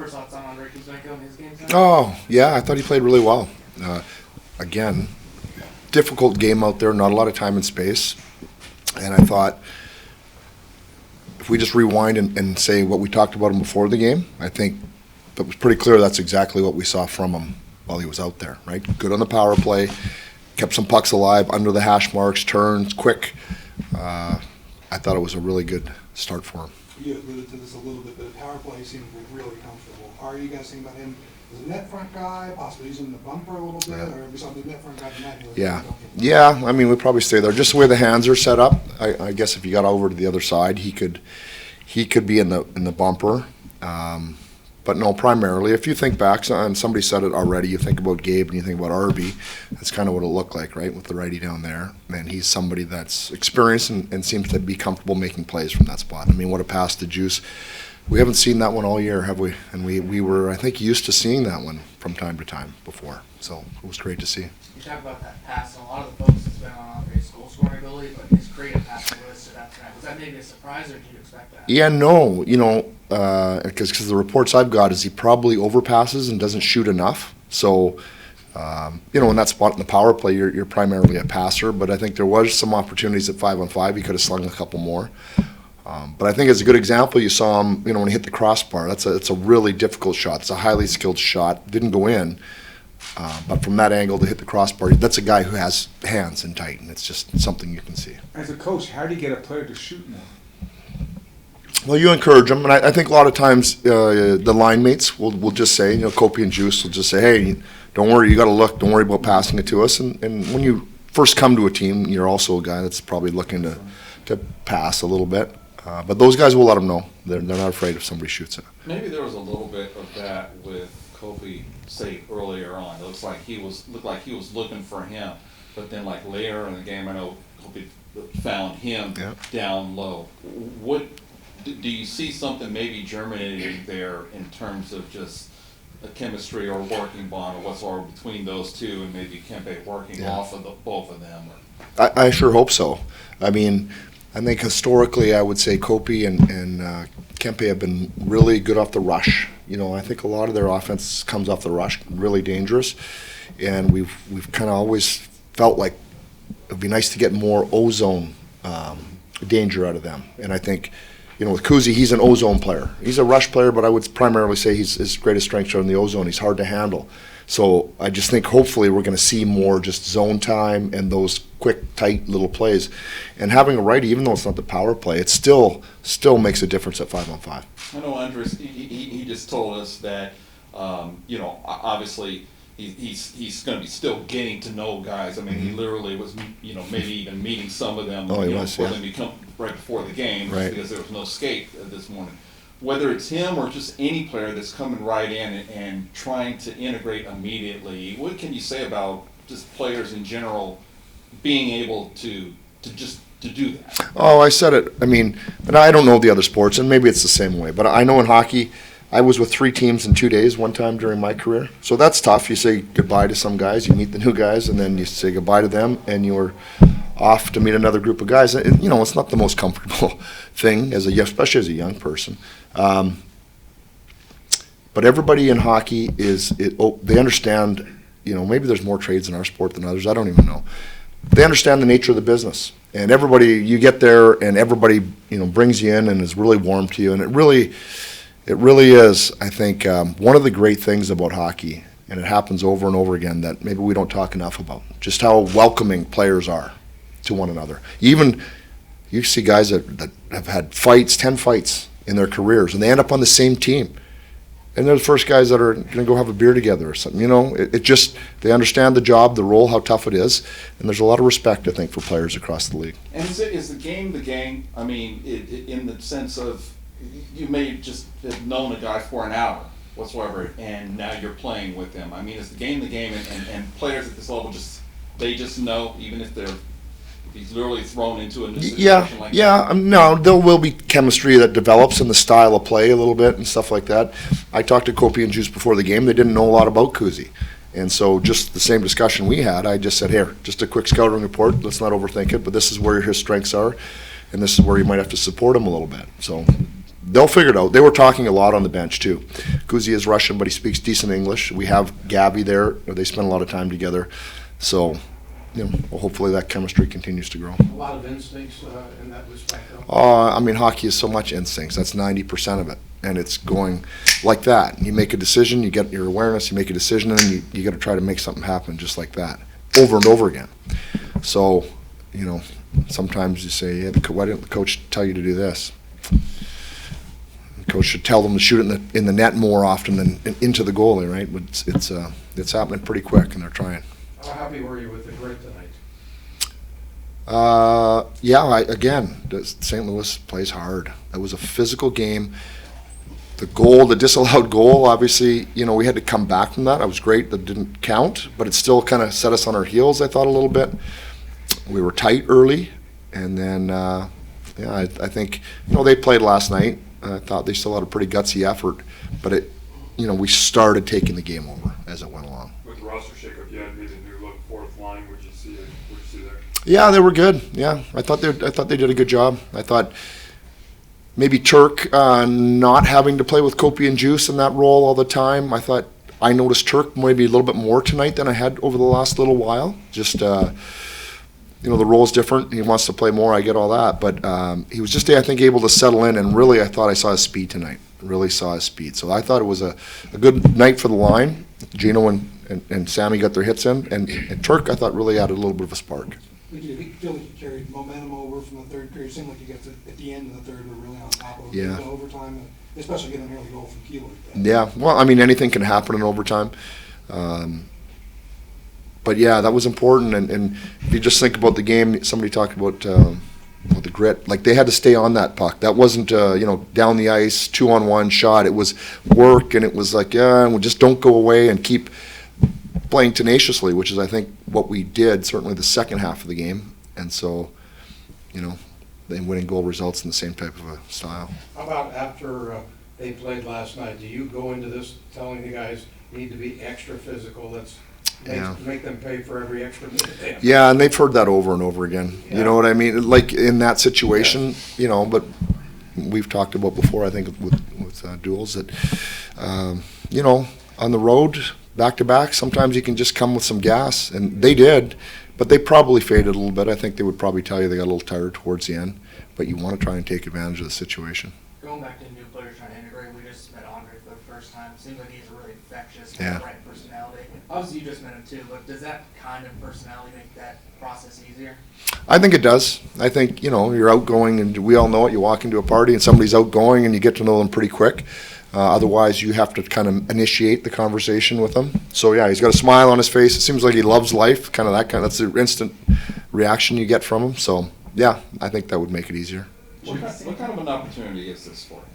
First thoughts on Andre Kuzmenko in his game tonight? Oh, yeah, I thought he played really well. Again, difficult game out there, not a lot of time and space. And I thought if we just rewind and say what we talked about him before the game, I think it was pretty clear that's exactly what we saw from him while he was out there, right? Good on the power play, kept some pucks alive, under the hash marks, turns, quick. I thought it was a really good start for him. You alluded to this a little bit, but the power play seemed really comfortable. Are you guys thinking about him as a net front guy, possibly using the bumper a little bit, or we saw the net front guy tonight? Yeah. I mean, we'd probably stay there. Just the way the hands are set up, I guess if you got over to the other side, he could be in the bumper. But no, primarily, if you think back, and somebody said it already, you think about Gabe and you think about Arby, that's kind of what it looked like, right, with the righty down there. And he's somebody that's experienced and seems to be comfortable making plays from that spot. I mean, what a pass to Juice. We haven't seen that one all year, have we? And we were, I think, used to seeing that one from time to time before. So it was great to see. You talk about that pass, and a lot of the focus has been on Andre's goal scoring ability, but his creative passing really stood out tonight. Was that maybe a surprise, or did you expect that? Yeah, no, because the reports I've got is he probably overpasses and doesn't shoot enough. So, in that spot in the power play, you're primarily a passer, but I think there was some opportunities at 5-on-5. He could have slung a couple more. But I think as a good example, you saw him, when he hit the crossbar. It's a really difficult shot. It's a highly skilled shot. Didn't go in. But from that angle to hit the crossbar, that's a guy who has hands and tight, and it's just something you can see. As a coach, how do you get a player to shoot more? Well, you encourage them, and I think a lot of times the line mates will just say, Kopi and Juice will just say, hey, don't worry, you got to look, don't worry about passing it to us. And when you first come to a team, you're also a guy that's probably looking to pass a little bit. But those guys will let them know. They're not afraid if somebody shoots it. Maybe there was a little bit of that with Kopi, say, earlier on. It looked like he was looking for him. But then, like, later in the game, I know Kopi found him down low. Do you see something maybe germinating there in terms of just a chemistry or working bond or whatsoever between those two, and maybe Kempe working off of both of them? I sure hope so. I mean, I think historically I would say Kopi and Kempe have been really good off the rush. I think a lot of their offense comes off the rush, really dangerous. And we've kind of always felt like it would be nice to get more ozone danger out of them. And I think, with Kuzi, he's an ozone player. He's a rush player, but I would primarily say his greatest strengths are in the ozone. He's hard to handle. So I just think hopefully we're going to see more just zone time and those quick, tight little plays. And having a righty, even though it's not the power play, it still makes a difference at 5-on-5. I know Andres, he just told us that, obviously he's going to be still getting to know guys. I mean, he literally was, maybe even meeting some of them before they become right before the game, because there was no skate this morning. Whether it's him or just any player that's coming right in and trying to integrate immediately, what can you say about just players in general being able to do that? Oh, I said it. I mean, and I don't know the other sports, and maybe it's the same way, but I know in hockey, I was with 3 teams in 2 days one time during my career. So that's tough. You say goodbye to some guys, you meet the new guys, and then you say goodbye to them, and you're off to meet another group of guys. And, it's not the most comfortable thing, especially as a young person. But everybody in hockey they understand, maybe there's more trades in our sport than others. I don't even know. They understand the nature of the business. And you get there and everybody, brings you in and is really warm to you. And it really is, I think, one of the great things about hockey, and it happens over and over again, that maybe we don't talk enough about, just how welcoming players are to one another. Even you see guys that have had 10 fights in their careers, and they end up on the same team. And they're the first guys that are going to go have a beer together or something. They understand the job, the role, how tough it is, and there's a lot of respect, I think, for players across the league. And is the game the game? I mean, in the sense of you may just have known a guy for an hour whatsoever, and now you're playing with him. I mean, is the game and players at this level they just know, even if he's literally thrown into a new situation like that? No, there will be chemistry that develops in the style of play a little bit and stuff like that. I talked to Kopi and Juice before the game. They didn't know a lot about Kuzi. And so just the same discussion we had, I just said, here, just a quick scouting report. Let's not overthink it, but this is where his strengths are, and this is where you might have to support him a little bit. So they'll figure it out. They were talking a lot on the bench too. Kuzi is Russian, but he speaks decent English. We have Gabby there. They spend a lot of time together. So, well, hopefully that chemistry continues to grow. A lot of instincts in that respect, though. I mean, hockey is so much instincts. That's 90% of it. And it's going like that. You make a decision, you get your awareness, you make a decision, and then you got to try to make something happen just like that, over and over again. So, sometimes you say, yeah, why didn't the coach tell you to do this? The coach should tell them to shoot it in the net more often than into the goalie, right? But it's happening pretty quick, and they're trying. How happy were you with the grit tonight? St. Louis plays hard. That was a physical game. The disallowed goal, obviously, we had to come back from that. That was great. That didn't count, but it still kind of set us on our heels, I thought, a little bit. We were tight early, and then, I think, they played last night. I thought they still had a pretty gutsy effort, but we started taking the game over as it went along. With the roster shakeup, you had made a new look fourth line. What'd you see there? Yeah, they were good. Yeah, I thought they did a good job. I thought maybe Turk not having to play with Kopi and Juice in that role all the time. I noticed Turk maybe a little bit more tonight than I had over the last little while. Just the role's different. He wants to play more. I get all that, but he was just, I think, able to settle in. And really, I thought I saw his speed tonight. Really saw his speed. So I thought it was a good night for the line. Gino and Sammy got their hits in, and Turk, I thought, really added a little bit of a spark. Did you feel like you carried momentum over from the third period? It seemed like you got to, at the end of the third, were really on top of it. Yeah. The overtime, especially getting an early goal from Keeler. Yeah, well, I mean, anything can happen in overtime. But yeah, that was important. And if you just think about the game, somebody talked about the grit. Like, they had to stay on that puck. That wasn't, down the ice, 2-on-1 shot. It was work, and it was like, we just don't go away and keep playing tenaciously, which is, I think, what we did, certainly the second half of the game. And so, the winning goal results in the same type of a style. How about after they played last night? Do you go into this telling the guys need to be extra physical? Let's make them pay for every extra minute they have. Yeah, and they've heard that over and over again. Yeah. You know what I mean? Like, in that situation, but we've talked about before, I think, with duels that, on the road, back-to-back, sometimes you can just come with some gas, and they did, but they probably faded a little bit. I think they would probably tell you they got a little tired towards the end, but you want to try and take advantage of the situation. Going back to new players trying to integrate, we just met Andre for the first time. Seems like he's a really infectious, right personality. Obviously, you just met him too, but does that kind of personality make that process easier? I think it does. I think, you're outgoing, and we all know it. You walk into a party and somebody's outgoing, and you get to know them pretty quick. Otherwise, you have to kind of initiate the conversation with them. So, yeah, he's got a smile on his face. It seems like he loves life, that's the instant reaction you get from him. So, yeah, I think that would make it easier. What kind of an opportunity is this for him?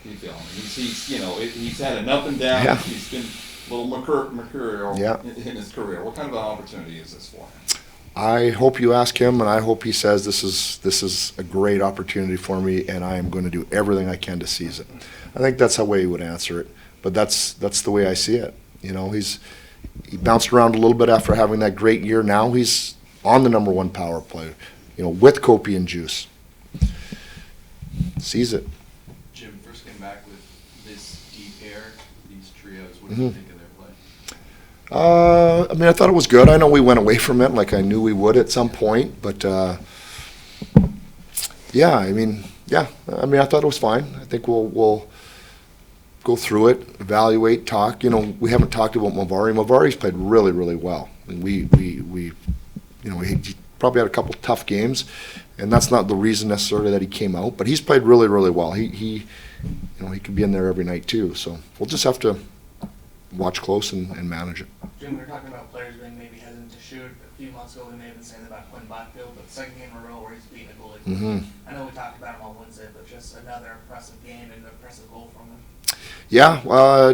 Do you feel? He's had an up and down. Yeah. He's been a little mercurial in his career. What kind of an opportunity is this for him? I hope you ask him, and I hope he says this is a great opportunity for me, and I am going to do everything I can to seize it. I think that's the way he would answer it, but that's the way I see it. He bounced around a little bit after having that great year. Now he's on the number one power play, with Kopi and Juice. Seize it. Jim, first came back with this deep pair, these trios. What do you think of their play? I thought it was good. I know we went away from it like I knew we would at some point, but I thought it was fine. I think we'll go through it, evaluate, talk. We haven't talked about Mavari. Mavari's played really, really well. And we he probably had a couple tough games, and that's not the reason necessarily that he came out, but he's played really, really well. He could be in there every night too. So we'll just have to watch close and manage it. Jim, we were talking about players being maybe hesitant to shoot. A few months ago, we may have been saying that about Quinn Blackfield, but the second game in a row where he's beating a goalie. Mm-hmm. I know we talked about him on Wednesday, but just another impressive game and an impressive goal from him. Yeah,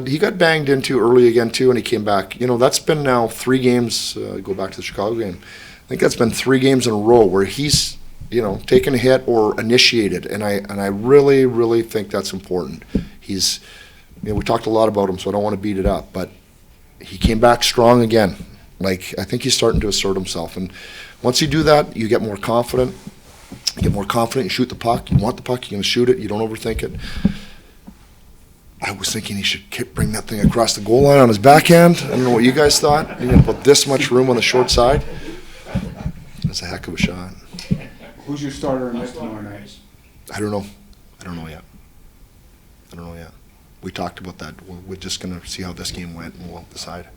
he got banged into early again too, and he came back. That's been now 3 games. Go back to the Chicago game. I think that's been 3 games in a row where he's taken a hit or initiated, and I really, really think that's important. He's we talked a lot about him, so I don't want to beat it up, but he came back strong again. Like, I think he's starting to assert himself, and once you do that, you get more confident. You get more confident. You shoot the puck. You want the puck. You're going to shoot it. You don't overthink it. I was thinking he should bring that thing across the goal line on his backhand. I don't know what you guys thought. You put this much room on the short side. That's a heck of a shot. Who's your starter in net tomorrow night? I don't know. I don't know yet. We talked about that. We're just going to see how this game went, and we'll decide.